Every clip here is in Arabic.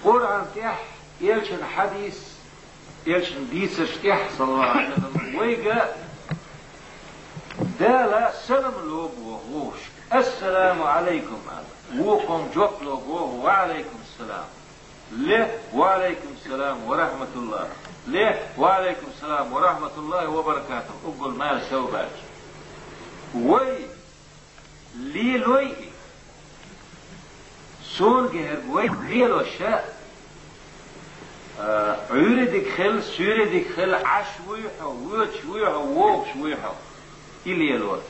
قرآن تح يلشن حديث يلشن ديسش تح صلى الله عليه وسلم ويقى دالا سلام لوب وغوش السلام عليكم وقم جوب لوب وعليكم السلام له وعليكم السلام ورحمة الله له وعليكم السلام ورحمة الله وبركاته أقول ما سوباج وي لي لوي سون جهر وي غير وشاء عيردك خل سيردك خل عشويحة وشويحة ووشويحة إلي الوقت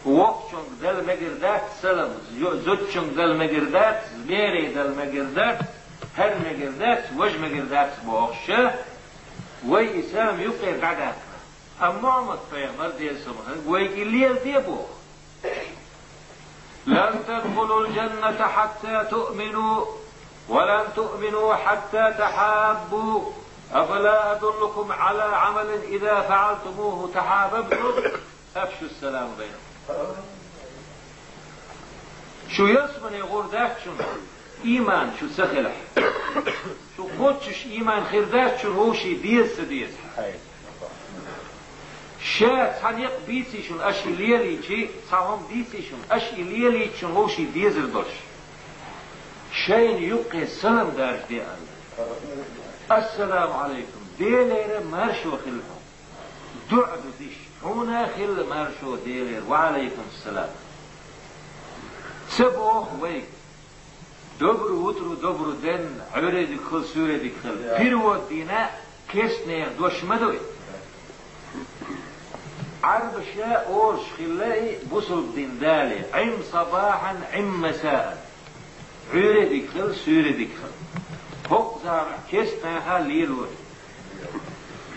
وقتشون دل مقردات سلام زوتشون دل مقردات زبيري دل مقردات هر مقردات وج مقردات بوخشة وي إسلام يقع بعدها أما عمد فيامر دي سمخن وي إلي دي بوخ لن تدخلوا الجنة حتى تؤمنوا ولن تؤمنوا حتى تحابوا أفلا أدلكم على عمل إذا فعلتموه تحاببتم أفشوا السلام بينكم شو يسمن يقول ذاك شو إيمان شو سخلح شو خدش إيمان خير ذاك شو هو شي ديس شات حنيق بيتي شو أشي ليلي شي صاهم بيتي شو أشي ليلي شو هو شي ديز الدش شين يبقى السلام دارش دي السلام عليكم ديلير مارشو خلفهم دعب ديش هنا خل مارشو ديلير وعليكم السلام سبوخ ويك دبرو وترو دبرو دن عريدك خل سوريدك خل بيرو دينا كيسنير دوش مدوي عرب شاء أورش خلاي بصل دين دالي عم صباحا عم مساء عريدك خل سوريدك خل فوق زارع كيسنير ليلوي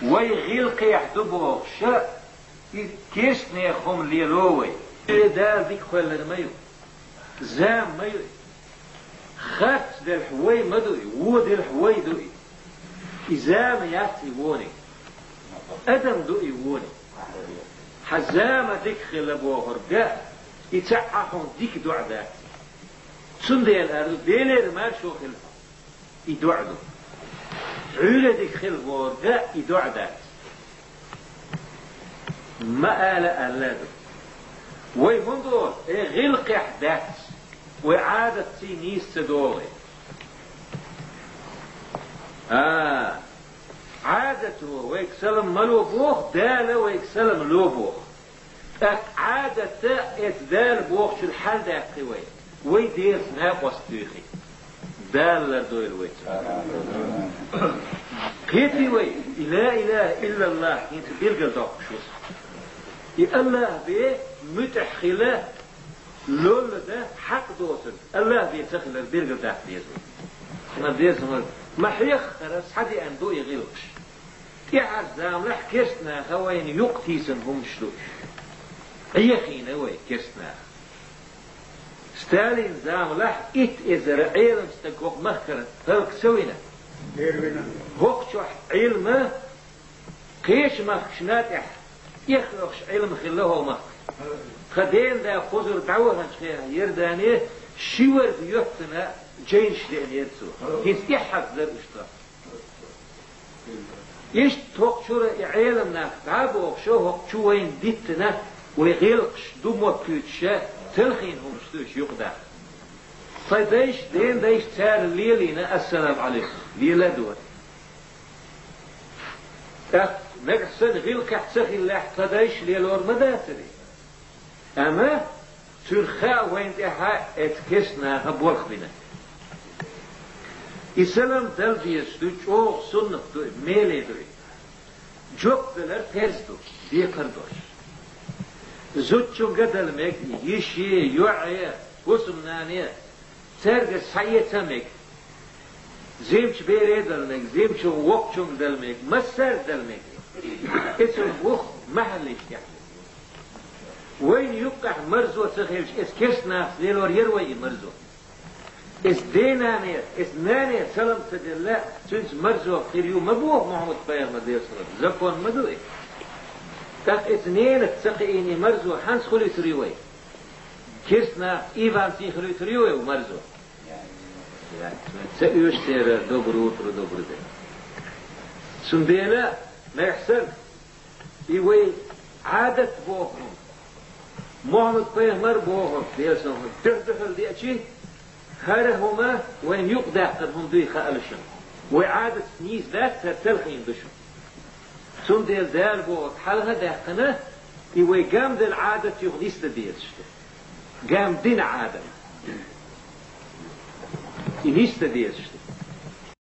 ويغيلق يحدبوخ شاء كيسنير خم ليلوي دال ديك خل ميو زام ميو خات دل حوي مدوي ودل حوي دوي إزام ياتي ووني أدم دوي ووني حزام ديك خلبوه رجاء يتعقون ديك دعدات سندي الأرض ديلير ما شو خلفه يدعدو عيلة ديك خلبوه رجاء يدعدات ما آل ألادو وي منظور غلق أحداث وعادة سينيس تدوري عادته ويكسلم ملو بوخ دالة ويكسلم لو بوخ عادة اتدال بوخ شو الحال دا قوي ويدير سناق وستوخي دال لردوي الويت قيتي وي لا إله إلا الله انت بيلقى دوق شو الله بيه متحخلة لول ده حق دوسن الله بيتخلى البرجر ده بيزو ما بيزو ما حيخرس حدي اندو يغلقش يعزام لح كسنا خوين يقتيسن هم شلوش هي خينا وي كسنا ستالين زام لح ات ازر علم استقوق مخكرة فلك سوينا هوك علمه قيش مخشنات يخلقش علم خلوه مخ خدين دا خزر دعوة هنشخيها يردانيه شيور بيوحتنا جينش دين يرسو هنستيحك ذا الاشتراك يش توق شورة عالمنا تعبوا شوه شوين ديتنا ويغيلقش دومو كيوتشا تلخين هم شتوش يقدع صيدايش دين دايش تار ليلينا السلام عليكم ليلة دوت نقصن غيلك احتسخي الله احتدايش ليلور مداتري أما ترخاء وين تها اتكسنا هبورخ بنا إسلام دلبيس دوش أو سنة دوي ميلي دوي جوك دلر ترز دوش دي قردوش زوجو قدل ميك يشي يوعي وسمنانية سرق سعية ميك زيمش بيري دل ميك زيمش وقتشو دل ميك مسار دل ميك اسم وخ محلش يعني وين يقع مرزو تخيلش اس كسنا ليلور يروي مرزو اس دينانية اس نانية سلام تدلا سنس مرزو خيريو مبوه محمد بايا مدير صلى زكون مدوئي تاك اثنين تسقيني مرزو حانس خلي تريوي كسنا ايفان سي خلي تريوي ومرزو يعني سأيوش سيرة دبرو ترو دبرو ده سندينا ما يحسن يوي عادة بوهم محمد بيغمر بوهم ديسهم تحدث دي أشي هرهما وين يقدع قدهم دي خالشن وعادة نيز ذات ستلخين دشن سنديل دال بوهم حالها داقنا يوي قام دي العادة يغديست ديسشت قام دين عادة ينيست ديسشت